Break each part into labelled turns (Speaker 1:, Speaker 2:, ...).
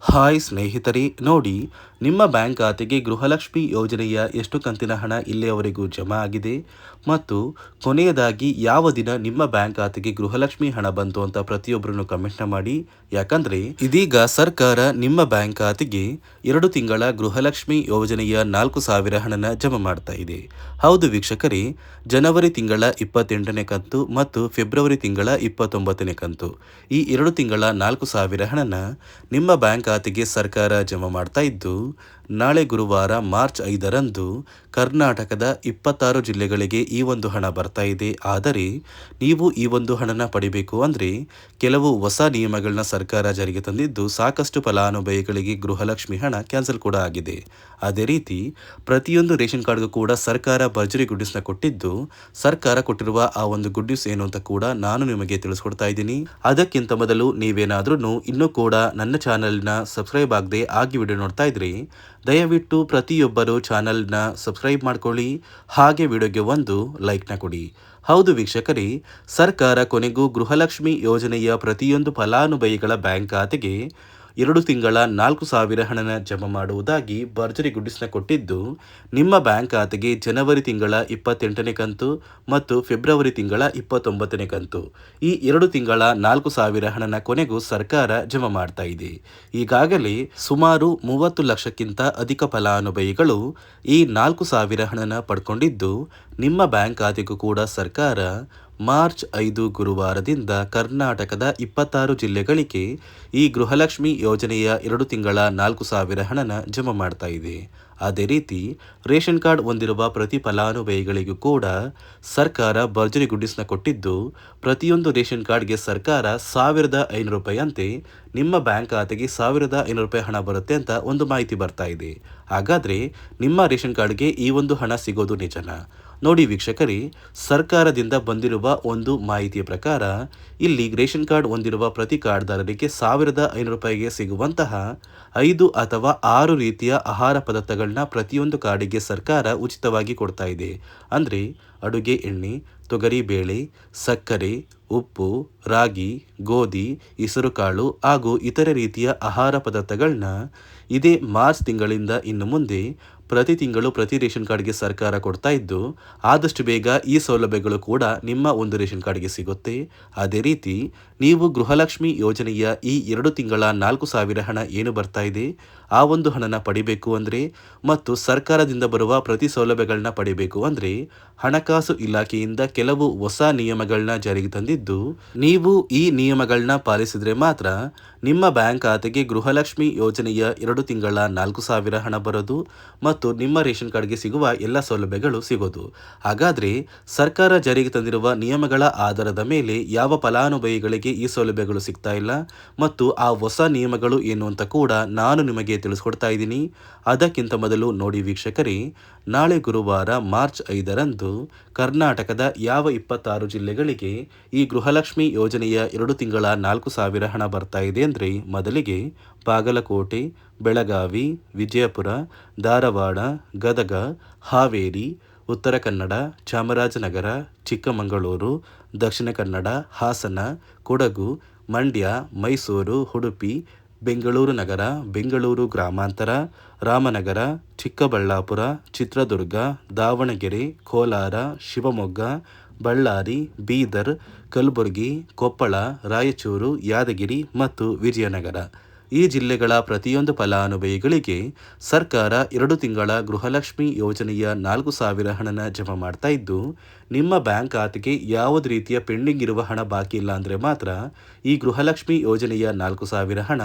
Speaker 1: Hi ಸ್ನೇಹಿತರೆ, ನೋಡಿ, ನಿಮ್ಮ ಬ್ಯಾಂಕ್ ಖಾತೆಗೆ ಗೃಹಲಕ್ಷ್ಮಿ ಯೋಜನೆಯ ಎಷ್ಟು ಕಂತಿನ ಹಣ ಇಲ್ಲಿಯವರೆಗೂ ಜಮಾ ಆಗಿದೆ ಮತ್ತು ಕೊನೆಯದಾಗಿ ಯಾವ ದಿನ ನಿಮ್ಮ ಬ್ಯಾಂಕ್ ಖಾತೆಗೆ ಗೃಹಲಕ್ಷ್ಮಿ ಹಣ ಬಂತು ಅಂತ ಪ್ರತಿಯೊಬ್ಬರನ್ನು ಕಮೆಂಟ್ನ ಮಾಡಿ. ಯಾಕಂದ್ರೆ ಇದೀಗ ಸರ್ಕಾರ ನಿಮ್ಮ ಬ್ಯಾಂಕ್ ಖಾತೆಗೆ 2 ತಿಂಗಳ ಗೃಹಲಕ್ಷ್ಮಿ ಯೋಜನೆಯ 4,000 ಹಣನ ಜಮಾ ಮಾಡ್ತಾ ಇದೆ. ಹೌದು ವೀಕ್ಷಕರೇ, ಜನವರಿ ತಿಂಗಳ 28ನೇ ಕಂತು ಮತ್ತು ಫೆಬ್ರವರಿ ತಿಂಗಳ 29ನೇ ಕಂತು, ಈ 2 ತಿಂಗಳ 4,000 ಹಣನ ನಿಮ್ಮ ಬ್ಯಾಂಕ್ ಖಾತೆಗೆ ಸರ್ಕಾರ ಜಮಾ ಮಾಡ್ತಾ ಇದ್ದು, ನಾಳೆ ಗುರುವಾರ ಮಾರ್ಚ್ 5ರಂದು ಕರ್ನಾಟಕದ 26 ಜಿಲ್ಲೆಗಳಿಗೆ ಈ ಒಂದು ಹಣ ಬರ್ತಾ ಇದೆ. ಆದರೆ ನೀವು ಈ ಒಂದು ಹಣನ ಪಡಿಬೇಕು ಅಂದರೆ ಕೆಲವು ಹೊಸ ನಿಯಮಗಳನ್ನ ಸರ್ಕಾರ ಜಾರಿಗೆ ತಂದಿದ್ದು, ಸಾಕಷ್ಟು ಫಲಾನುಭವಿಗಳಿಗೆ ಗೃಹಲಕ್ಷ್ಮಿ ಹಣ ಕ್ಯಾನ್ಸಲ್ ಕೂಡ ಆಗಿದೆ. ಅದೇ ರೀತಿ ಪ್ರತಿಯೊಂದು ರೇಷನ್ ಕಾರ್ಡ್ಗೂ ಕೂಡ ಸರ್ಕಾರ ಭರ್ಜರಿ ಗುಡ್ ನ್ಯೂಸ್ನ ಕೊಟ್ಟಿದ್ದು, ಸರ್ಕಾರ ಕೊಟ್ಟಿರುವ ಆ ಒಂದು ಗುಡ್ ನ್ಯೂಸ್ ಏನು ಅಂತ ಕೂಡ ನಾನು ನಿಮಗೆ ತಿಳಿಸ್ಕೊಡ್ತಾ ಇದ್ದೀನಿ. ಅದಕ್ಕಿಂತ ಮೊದಲು ನೀವೇನಾದ್ರೂ ಇನ್ನೂ ಕೂಡ ನನ್ನ ಚಾನೆಲ್ನ ಸಬ್ಸ್ಕ್ರೈಬ್ ಆಗದೆ ಆಗಿ ವಿಡಿಯೋ ನೋಡ್ತಾ ಇದ್ರಿ, ದಯವಿಟ್ಟು ಪ್ರತಿಯೊಬ್ಬರು ಚಾನೆಲ್ನ ಸಬ್ಸ್ಕ್ರೈಬ್ ಮಾಡ್ಕೊಳ್ಳಿ, ಹಾಗೆ ವಿಡಿಯೋಗೆ ಒಂದು ಲೈಕ್ನ ಕೊಡಿ. ಹೌದು ವೀಕ್ಷಕರೇ, ಸರ್ಕಾರ ಕೊನೆಗೂ ಗೃಹಲಕ್ಷ್ಮಿ ಯೋಜನೆಯ ಪ್ರತಿಯೊಂದು ಫಲಾನುಭವಿಗಳ ಬ್ಯಾಂಕ್ ಖಾತೆಗೆ 2 ತಿಂಗಳ 4,000 ಹಣನ ಜಮಾ ಮಾಡುವುದಾಗಿ ಭರ್ಜರಿ ಗುಡ್ಡಿಸ್ನ ಕೊಟ್ಟಿದ್ದು, ನಿಮ್ಮ ಬ್ಯಾಂಕ್ ಖಾತೆಗೆ ಜನವರಿ ತಿಂಗಳ 28ನೇ ಕಂತು ಮತ್ತು ಫೆಬ್ರವರಿ ತಿಂಗಳ 29ನೇ ಕಂತು, ಈ 2 ತಿಂಗಳ 4,000 ಹಣನ ಕೊನೆಗೂ ಸರ್ಕಾರ ಜಮಾ ಮಾಡ್ತಾ ಇದೆ. ಈಗಾಗಲೇ ಸುಮಾರು 30 ಲಕ್ಷಕ್ಕಿಂತ ಅಧಿಕ ಫಲಾನುಭವಿಗಳು ಈ 4,000 ಹಣನ ಪಡ್ಕೊಂಡಿದ್ದು, ನಿಮ್ಮ ಬ್ಯಾಂಕ್ ಖಾತೆಗೂ ಕೂಡ ಸರ್ಕಾರ ಮಾರ್ಚ್ 5 ಗುರುವಾರದಿಂದ ಕರ್ನಾಟಕದ 26 ಜಿಲ್ಲೆಗಳಿಗೆ ಈ ಗೃಹಲಕ್ಷ್ಮಿ ಯೋಜನೆಯ 2 ತಿಂಗಳ 4,000 ಹಣನ ಜಮಾ ಮಾಡ್ತಾ ಇದೆ. ಅದೇ ರೀತಿ ರೇಷನ್ ಕಾರ್ಡ್ ಹೊಂದಿರುವ ಪ್ರತಿ ಫಲಾನುಭವಿಗಳಿಗೂ ಕೂಡ ಸರ್ಕಾರ ಭರ್ಜರಿ ಗುಡ್ಡಿಸ್ನ ಕೊಟ್ಟಿದ್ದು, ಪ್ರತಿಯೊಂದು ರೇಷನ್ ಕಾರ್ಡ್ಗೆ ಸರ್ಕಾರ 1,500 ರೂಪಾಯಿ ಅಂತೆ ನಿಮ್ಮ ಬ್ಯಾಂಕ್ ಖಾತೆಗೆ 1,500 ರೂಪಾಯಿ ಹಣ ಬರುತ್ತೆ ಅಂತ ಒಂದು ಮಾಹಿತಿ ಬರ್ತಾ ಇದೆ. ಹಾಗಾದರೆ ನಿಮ್ಮ ರೇಷನ್ ಕಾರ್ಡ್ಗೆ ಈ ಒಂದು ಹಣ ಸಿಗೋದು ನಿಜನಾ? ನೋಡಿ ವೀಕ್ಷಕರೇ, ಸರ್ಕಾರದಿಂದ ಬಂದಿರುವ ಒಂದು ಮಾಹಿತಿಯ ಪ್ರಕಾರ ಇಲ್ಲಿ ರೇಷನ್ ಕಾರ್ಡ್ ಹೊಂದಿರುವ ಪ್ರತಿ ಕಾರ್ಡ್ದಾರರಿಗೆ 1,500 ರೂಪಾಯಿಗೆ ಸಿಗುವಂತಹ 5 ಅಥವಾ 6 ರೀತಿಯ ಆಹಾರ ಪದಾರ್ಥಗಳನ್ನ ಪ್ರತಿಯೊಂದು ಕಾರ್ಡಿಗೆ ಸರ್ಕಾರ ಉಚಿತವಾಗಿ ಕೊಡ್ತಾ ಇದೆ. ಅಂದರೆ ಅಡುಗೆ ಎಣ್ಣೆ, ತೊಗರಿಬೇಳೆ, ಸಕ್ಕರೆ, ಉಪ್ಪು, ರಾಗಿ, ಗೋಧಿ, ಹೆಸರುಕಾಳು ಹಾಗೂ ಇತರೆ ರೀತಿಯ ಆಹಾರ ಪದಾರ್ಥಗಳನ್ನ ಇದೇ ಮಾರ್ಚ್ ತಿಂಗಳಿಂದ ಇನ್ನು ಮುಂದೆ ಪ್ರತಿ ತಿಂಗಳು ಪ್ರತಿ ರೇಷನ್ ಕಾರ್ಡ್ಗೆ ಸರ್ಕಾರ ಕೊಡ್ತಾ ಇದ್ದು, ಆದಷ್ಟು ಬೇಗ ಈ ಸೌಲಭ್ಯಗಳು ಕೂಡ ನಿಮ್ಮ ಒಂದು ರೇಷನ್ ಕಾರ್ಡ್ಗೆ ಸಿಗುತ್ತೆ. ಅದೇ ರೀತಿ ನೀವು ಗೃಹಲಕ್ಷ್ಮಿ ಯೋಜನೆಯ ಈ 2 ತಿಂಗಳ 4,000 ಹಣ ಏನು ಬರ್ತಾ ಇದೆ, ಆ ಒಂದು ಹಣನ ಪಡಿಬೇಕು ಅಂದರೆ ಮತ್ತು ಸರ್ಕಾರದಿಂದ ಬರುವ ಪ್ರತಿ ಸೌಲಭ್ಯಗಳನ್ನ ಪಡಿಬೇಕು ಅಂದರೆ ಹಣಕಾಸು ಇಲಾಖೆಯಿಂದ ಕೆಲವು ಹೊಸ ನಿಯಮಗಳನ್ನ ಜಾರಿಗೆ ತಂದಿದ್ದು, ನೀವು ಈ ನಿಯಮಗಳನ್ನ ಪಾಲಿಸಿದ್ರೆ ಮಾತ್ರ ನಿಮ್ಮ ಬ್ಯಾಂಕ್ ಖಾತೆಗೆ ಗೃಹಲಕ್ಷ್ಮಿ ಯೋಜನೆಯ 2 ತಿಂಗಳ 4,000 ಹಣ ಬರೋದು ಮತ್ತು ನಿಮ್ಮ ರೇಷನ್ ಕಾರ್ಡ್ಗೆ ಸಿಗುವ ಎಲ್ಲ ಸೌಲಭ್ಯಗಳು ಸಿಗೋದು. ಹಾಗಾದರೆ ಸರ್ಕಾರ ಜಾರಿಗೆ ತಂದಿರುವ ನಿಯಮಗಳ ಆಧಾರದ ಮೇಲೆ ಯಾವ ಫಲಾನುಭವಿಗಳಿಗೆ ಈ ಸೌಲಭ್ಯಗಳು ಸಿಗ್ತಾ ಇಲ್ಲ ಮತ್ತು ಆ ಹೊಸ ನಿಯಮಗಳು ಏನು ಅಂತ ಕೂಡ ನಾನು ನಿಮಗೆ ತಿಳಿಸ್ಕೊಡ್ತಾ ಇದ್ದೀನಿ. ಅದಕ್ಕಿಂತ ಮೊದಲು ನೋಡಿ ವೀಕ್ಷಕರೇ, ನಾಳೆ ಗುರುವಾರ ಮಾರ್ಚ್ 5ರಂದು ಕರ್ನಾಟಕದ ಯಾವ 26 ಜಿಲ್ಲೆಗಳಿಗೆ ಈ ಗೃಹಲಕ್ಷ್ಮಿ ಯೋಜನೆಯ 2 ತಿಂಗಳ 4,000 ಹಣ ಬರ್ತಾ ಇದೆ ಅಂದರೆ ಮೊದಲಿಗೆ ಬಾಗಲಕೋಟೆ, ಬೆಳಗಾವಿ, ವಿಜಯಪುರ, ಧಾರವಾಡ, ಗದಗ, ಹಾವೇರಿ, ಉತ್ತರ ಕನ್ನಡ, ಚಾಮರಾಜನಗರ, ಚಿಕ್ಕಮಗಳೂರು, ದಕ್ಷಿಣ ಕನ್ನಡ, ಹಾಸನ, ಕೊಡಗು, ಮಂಡ್ಯ, ಮೈಸೂರು, ಉಡುಪಿ, ಬೆಂಗಳೂರು ನಗರ, ಬೆಂಗಳೂರು ಗ್ರಾಮಾಂತರ, ರಾಮನಗರ, ಚಿಕ್ಕಬಳ್ಳಾಪುರ, ಚಿತ್ರದುರ್ಗ, ದಾವಣಗೆರೆ, ಕೋಲಾರ, ಶಿವಮೊಗ್ಗ, ಬಳ್ಳಾರಿ, ಬೀದರ್, ಕಲಬುರಗಿ, ಕೊಪ್ಪಳ, ರಾಯಚೂರು, ಯಾದಗಿರಿ ಮತ್ತು ವಿಜಯನಗರ, ಈ ಜಿಲ್ಲೆಗಳ ಪ್ರತಿಯೊಂದು ಫಲಾನುಭವಿಗಳಿಗೆ ಸರ್ಕಾರ 2 ತಿಂಗಳ ಗೃಹಲಕ್ಷ್ಮಿ ಯೋಜನೆಯ 4,000 ಹಣನ ಜಮಾ ಮಾಡ್ತಾ ಇದ್ದು, ನಿಮ್ಮ ಬ್ಯಾಂಕ್ ಖಾತೆಗೆ ಯಾವುದೇ ರೀತಿಯ ಪೆಂಡಿಂಗ್ ಇರುವ ಹಣ ಬಾಕಿ ಇಲ್ಲ ಅಂದರೆ ಮಾತ್ರ ಈ ಗೃಹಲಕ್ಷ್ಮಿ ಯೋಜನೆಯ 4,000 ಹಣ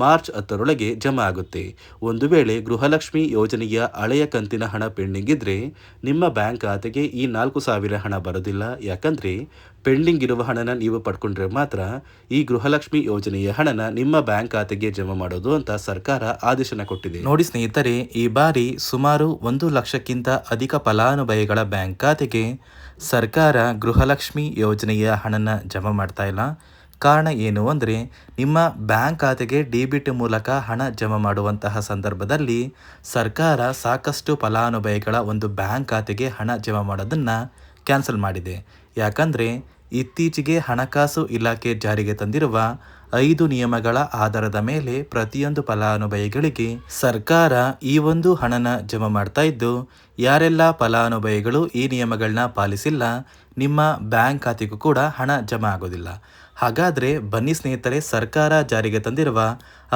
Speaker 1: ಮಾರ್ಚ್ 10ರೊಳಗೆ ಜಮಾ ಆಗುತ್ತೆ. ಒಂದು ವೇಳೆ ಗೃಹಲಕ್ಷ್ಮಿ ಯೋಜನೆಯ ಹಳೆಯ ಕಂತಿನ ಹಣ ಪೆಂಡಿಂಗ್ ಇದ್ದರೆ ನಿಮ್ಮ ಬ್ಯಾಂಕ್ ಖಾತೆಗೆ ಈ 4,000 ಹಣ ಬರೋದಿಲ್ಲ. ಯಾಕಂದರೆ ಪೆಂಡಿಂಗ್ ಇರುವ ಹಣನ ನೀವು ಪಡ್ಕೊಂಡ್ರೆ ಮಾತ್ರ ಈ ಗೃಹಲಕ್ಷ್ಮಿ ಯೋಜನೆಯ ಹಣನ ನಿಮ್ಮ ಬ್ಯಾಂಕ್ ಖಾತೆಗೆ ಜಮಾ ಮಾಡೋದು ಅಂತ ಸರ್ಕಾರ ಆದೇಶನ ಕೊಟ್ಟಿದೆ. ನೋಡಿ ಸ್ನೇಹಿತರೆ, ಈ ಬಾರಿ ಸುಮಾರು 1 ಲಕ್ಷಕ್ಕಿಂತ ಅಧಿಕ ಫಲಾನುಭವಿಗಳ ಬ್ಯಾಂಕ್ ಖಾತೆಗೆ ಸರ್ಕಾರ ಗೃಹಲಕ್ಷ್ಮಿ ಯೋಜನೆಯ ಹಣನ ಜಮಾ ಮಾಡ್ತಾ ಇಲ್ಲ. ಕಾರಣ ಏನು ಅಂದರೆ, ನಿಮ್ಮ ಬ್ಯಾಂಕ್ ಖಾತೆಗೆ ಡೆಬಿಟ್ ಮೂಲಕ ಹಣ ಜಮಾ ಮಾಡುವಂತಹ ಸಂದರ್ಭದಲ್ಲಿ ಸರ್ಕಾರ ಸಾಕಷ್ಟು ಫಲಾನುಭವಿಗಳ ಒಂದು ಬ್ಯಾಂಕ್ ಖಾತೆಗೆ ಹಣ ಜಮಾ ಮಾಡೋದನ್ನು ಕ್ಯಾನ್ಸಲ್ ಮಾಡಿದೆ. ಯಾಕಂದರೆ ಇತ್ತೀಚೆಗೆ ಹಣಕಾಸು ಇಲಾಖೆ ಜಾರಿಗೆ ತಂದಿರುವ 5 ನಿಯಮಗಳ ಆಧಾರದ ಮೇಲೆ ಪ್ರತಿಯೊಂದು ಫಲಾನುಭವಿಗಳಿಗೆ ಸರ್ಕಾರ ಈ ಒಂದು ಹಣನ ಜಮಾ ಮಾಡ್ತಾ ಇದ್ದು, ಯಾರೆಲ್ಲ ಫಲಾನುಭವಿಗಳು ಈ ನಿಯಮಗಳನ್ನ ಪಾಲಿಸಿಲ್ಲ, ನಿಮ್ಮ ಬ್ಯಾಂಕ್ ಖಾತೆಗೂ ಕೂಡ ಹಣ ಜಮಾ ಆಗೋದಿಲ್ಲ. ಹಾಗಾದರೆ ಬನ್ನಿ ಸ್ನೇಹಿತರೆ, ಸರ್ಕಾರ ಜಾರಿಗೆ ತಂದಿರುವ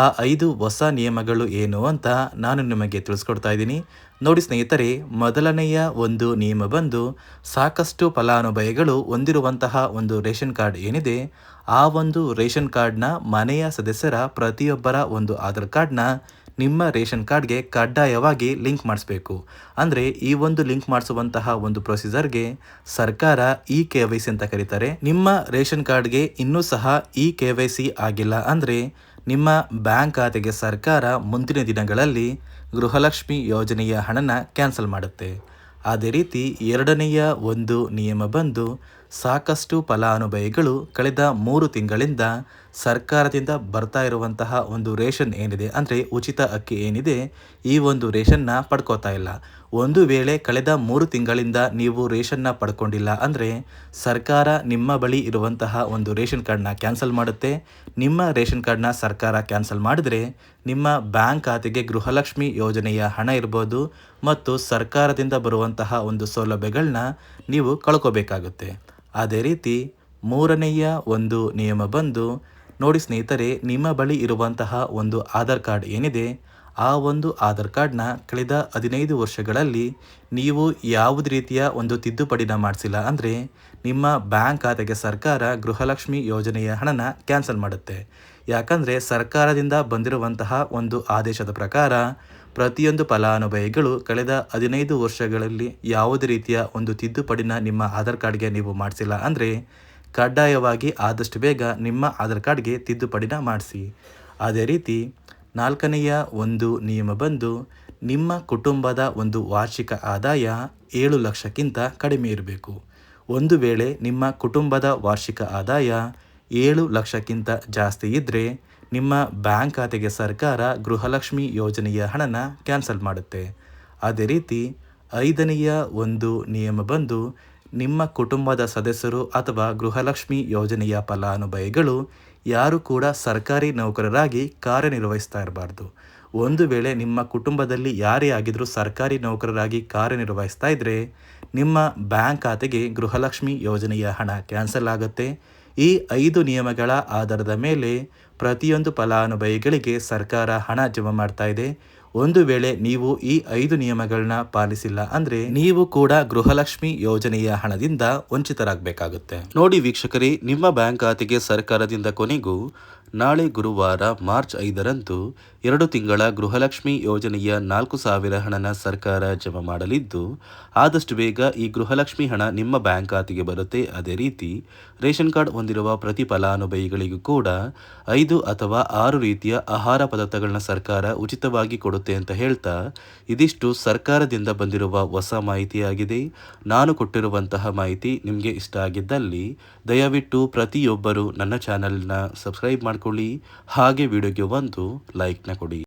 Speaker 1: ಆ 5 ಹೊಸ ನಿಯಮಗಳು ಏನು ಅಂತ ನಾನು ನಿಮಗೆ ತಿಳಿಸ್ಕೊಡ್ತಾ ಇದ್ದೀನಿ. ನೋಡಿ ಸ್ನೇಹಿತರೆ, ಮೊದಲನೆಯ ಒಂದು ನಿಯಮ ಬಂದು, ಸಾಕಷ್ಟು ಫಲಾನುಭವಿಗಳು ಹೊಂದಿರುವಂತಹ ಒಂದು ರೇಷನ್ ಕಾರ್ಡ್ ಏನಿದೆ, ಆ ಒಂದು ರೇಷನ್ ಕಾರ್ಡ್ನ ಮನೆಯ ಸದಸ್ಯರ ಪ್ರತಿಯೊಬ್ಬರ ಒಂದು ಆಧಾರ್ ಕಾರ್ಡ್ನ ನಿಮ್ಮ ರೇಷನ್ ಕಾರ್ಡ್ಗೆ ಕಡ್ಡಾಯವಾಗಿ ಲಿಂಕ್ ಮಾಡಿಸ್ಬೇಕು. ಅಂದರೆ ಈ ಒಂದು ಲಿಂಕ್ ಮಾಡಿಸುವಂತಹ ಒಂದು ಪ್ರೊಸೀಜರ್ಗೆ ಸರ್ಕಾರ KYC ಅಂತ ಕರೀತಾರೆ. ನಿಮ್ಮ ರೇಷನ್ ಕಾರ್ಡ್ಗೆ ಇನ್ನೂ ಸಹ KYC ಆಗಿಲ್ಲ ಅಂದರೆ ನಿಮ್ಮ ಬ್ಯಾಂಕ್ ಖಾತೆಗೆ ಸರ್ಕಾರ ಮುಂದಿನ ದಿನಗಳಲ್ಲಿ ಗೃಹಲಕ್ಷ್ಮಿ ಯೋಜನೆಯ ಹಣನ ಕ್ಯಾನ್ಸಲ್ ಮಾಡುತ್ತೆ. ಅದೇ ರೀತಿ ಎರಡನೆಯ ಒಂದು ನಿಯಮ ಬಂದು, ಸಾಕಷ್ಟು ಫಲಾನುಭವಿಗಳು ಕಳೆದ 3 ತಿಂಗಳಿಂದ ಸರ್ಕಾರದಿಂದ ಬರ್ತಾ ಇರುವಂತಹ ಒಂದು ರೇಷನ್ ಏನಿದೆ, ಅಂದರೆ ಉಚಿತ ಅಕ್ಕಿ ಏನಿದೆ, ಈ ಒಂದು ರೇಷನ್ನ ಪಡ್ಕೋತಾ ಇಲ್ಲ. ಒಂದು ವೇಳೆ ಕಳೆದ 3 ತಿಂಗಳಿಂದ ನೀವು ರೇಷನ್ನ ಪಡ್ಕೊಂಡಿಲ್ಲ ಅಂದರೆ ಸರ್ಕಾರ ನಿಮ್ಮ ಬಳಿ ಇರುವಂತಹ ಒಂದು ರೇಷನ್ ಕಾರ್ಡ್ನ ಕ್ಯಾನ್ಸಲ್ ಮಾಡುತ್ತೆ. ನಿಮ್ಮ ರೇಷನ್ ಕಾರ್ಡ್ನ ಸರ್ಕಾರ ಕ್ಯಾನ್ಸಲ್ ಮಾಡಿದ್ರೆ ನಿಮ್ಮ ಬ್ಯಾಂಕ್ ಖಾತೆಗೆ ಗೃಹಲಕ್ಷ್ಮಿ ಯೋಜನೆಯ ಹಣ ಇರ್ಬೋದು ಮತ್ತು ಸರ್ಕಾರದಿಂದ ಬರುವಂತಹ ಒಂದು ಸೌಲಭ್ಯಗಳನ್ನ ನೀವು ಕಳ್ಕೋಬೇಕಾಗುತ್ತೆ. ಅದೇ ರೀತಿ ಮೂರನೆಯ ಒಂದು ನಿಯಮ ಬಂದು, ನೋಡಿ ಸ್ನೇಹಿತರೆ, ನಿಮ್ಮ ಬಳಿ ಇರುವಂತಹ ಒಂದು ಆಧಾರ್ ಕಾರ್ಡ್ ಏನಿದೆ, ಆ ಒಂದು ಆಧಾರ್ ಕಾರ್ಡ್ನ ಕಳೆದ 15 ವರ್ಷಗಳಲ್ಲಿ ನೀವು ಯಾವುದೇ ರೀತಿಯ ಒಂದು ತಿದ್ದುಪಡಿನ ಮಾಡಿಸಿಲ್ಲ ಅಂದರೆ ನಿಮ್ಮ ಬ್ಯಾಂಕ್ ಖಾತೆಗೆ ಸರ್ಕಾರ ಗೃಹಲಕ್ಷ್ಮಿ ಯೋಜನೆಯ ಹಣನ ಕ್ಯಾನ್ಸಲ್ ಮಾಡುತ್ತೆ. ಯಾಕಂದರೆ ಸರ್ಕಾರದಿಂದ ಬಂದಿರುವಂತಹ ಒಂದು ಆದೇಶದ ಪ್ರಕಾರ ಪ್ರತಿಯೊಂದು ಫಲಾನುಭವಿಗಳು ಕಳೆದ 15 ವರ್ಷಗಳಲ್ಲಿ ಯಾವುದೇ ರೀತಿಯ ಒಂದು ತಿದ್ದುಪಡಿನ ನಿಮ್ಮ ಆಧಾರ್ ಕಾರ್ಡ್ಗೆ ನೀವು ಮಾಡಿಸಿಲ್ಲ ಅಂದರೆ ಕಡ್ಡಾಯವಾಗಿ ಆದಷ್ಟು ಬೇಗ ನಿಮ್ಮ ಆಧಾರ್ ಕಾರ್ಡ್ಗೆ ತಿದ್ದುಪಡಿನ ಮಾಡಿಸಿ. ಅದೇ ರೀತಿ ನಾಲ್ಕನೆಯ ಒಂದು ನಿಯಮ ಬಂದು, ನಿಮ್ಮ ಕುಟುಂಬದ ಒಂದು ವಾರ್ಷಿಕ ಆದಾಯ 7 ಲಕ್ಷಕ್ಕಿಂತ ಕಡಿಮೆ ಇರಬೇಕು. ಒಂದು ವೇಳೆ ನಿಮ್ಮ ಕುಟುಂಬದ ವಾರ್ಷಿಕ ಆದಾಯ 7 ಲಕ್ಷಕ್ಕಿಂತ ಜಾಸ್ತಿ ಇದ್ದರೆ ನಿಮ್ಮ ಬ್ಯಾಂಕ್ ಖಾತೆಗೆ ಸರ್ಕಾರ ಗೃಹಲಕ್ಷ್ಮಿ ಯೋಜನೆಯ ಹಣನ ಕ್ಯಾನ್ಸಲ್ ಮಾಡುತ್ತೆ. ಅದೇ ರೀತಿ ಐದನೆಯ ಒಂದು ನಿಯಮ ಬಂದು, ನಿಮ್ಮ ಕುಟುಂಬದ ಸದಸ್ಯರು ಅಥವಾ ಗೃಹಲಕ್ಷ್ಮಿ ಯೋಜನೆಯ ಫಲಾನುಭವಿಗಳು ಯಾರು ಕೂಡ ಸರ್ಕಾರಿ ನೌಕರರಾಗಿ ಕಾರ್ಯನಿರ್ವಹಿಸ್ತಾ ಇರಬಾರ್ದು. ಒಂದು ವೇಳೆ ನಿಮ್ಮ ಕುಟುಂಬದಲ್ಲಿ ಯಾರೇ ಆಗಿದ್ರೂ ಸರ್ಕಾರಿ ನೌಕರರಾಗಿ ಕಾರ್ಯನಿರ್ವಹಿಸ್ತಾ ಇದ್ದರೆ ನಿಮ್ಮ ಬ್ಯಾಂಕ್ ಖಾತೆಗೆ ಗೃಹಲಕ್ಷ್ಮಿ ಯೋಜನೆಯ ಹಣ ಕ್ಯಾನ್ಸಲ್ ಆಗುತ್ತೆ. ಈ 5 ನಿಯಮಗಳ ಆಧಾರದ ಮೇಲೆ ಪ್ರತಿಯೊಂದು ಫಲಾನುಭವಿಗಳಿಗೆ ಸರ್ಕಾರ ಹಣ ಜಮಾ ಮಾಡ್ತಾ ಇದೆ. ಒಂದು ವೇಳೆ ನೀವು ಈ 5 ನಿಯಮಗಳನ್ನ ಪಾಲಿಸಿಲ್ಲ ಅಂದರೆ ನೀವು ಕೂಡ ಗೃಹಲಕ್ಷ್ಮಿ ಯೋಜನೆಯ ಹಣದಿಂದ ವಂಚಿತರಾಗಬೇಕಾಗುತ್ತೆ. ನೋಡಿ ವೀಕ್ಷಕರೇ, ನಿಮ್ಮ ಬ್ಯಾಂಕ್ ಖಾತೆಗೆ ಸರ್ಕಾರದಿಂದ ಕೊನೆಗೂ ನಾಳೆ ಗುರುವಾರ ಮಾರ್ಚ್ 5ರಂದು 2 ತಿಂಗಳ ಗೃಹಲಕ್ಷ್ಮಿ ಯೋಜನೆಯ 4,000 ಹಣನ ಸರ್ಕಾರ ಜಮಾ ಮಾಡಲಿದ್ದು, ಆದಷ್ಟು ಬೇಗ ಈ ಗೃಹಲಕ್ಷ್ಮಿ ಹಣ ನಿಮ್ಮ ಬ್ಯಾಂಕ್ ಖಾತೆಗೆ ಬರುತ್ತೆ. ಅದೇ ರೀತಿ ರೇಷನ್ ಕಾರ್ಡ್ ಹೊಂದಿರುವ ಪ್ರತಿ ಫಲಾನುಭವಿಗಳಿಗೂ ಕೂಡ 5 ಅಥವಾ 6 ರೀತಿಯ ಆಹಾರ ಪದಾರ್ಥಗಳನ್ನ ಸರ್ಕಾರ ಉಚಿತವಾಗಿ ಕೊಡುತ್ತೆ ಅಂತ ಹೇಳ್ತಾ, ಇದಿಷ್ಟು ಸರ್ಕಾರದಿಂದ ಬಂದಿರುವ ಹೊಸ ಮಾಹಿತಿಯಾಗಿದೆ. ನಾನು ಕೊಟ್ಟಿರುವಂತಹ ಮಾಹಿತಿ ನಿಮಗೆ ಇಷ್ಟ ಆಗಿದ್ದಲ್ಲಿ ದಯವಿಟ್ಟು ಪ್ರತಿಯೊಬ್ಬರು ನನ್ನ ಚಾನೆಲ್ನ ಸಬ್ಸ್ಕ್ರೈಬ್ ಮಾಡ್ಕೊಳ್ಳಿ, ಹಾಗೆ ವಿಡಿಯೋಗೆ ಒಂದು ಲೈಕ್ನ ಕೊಡಿ.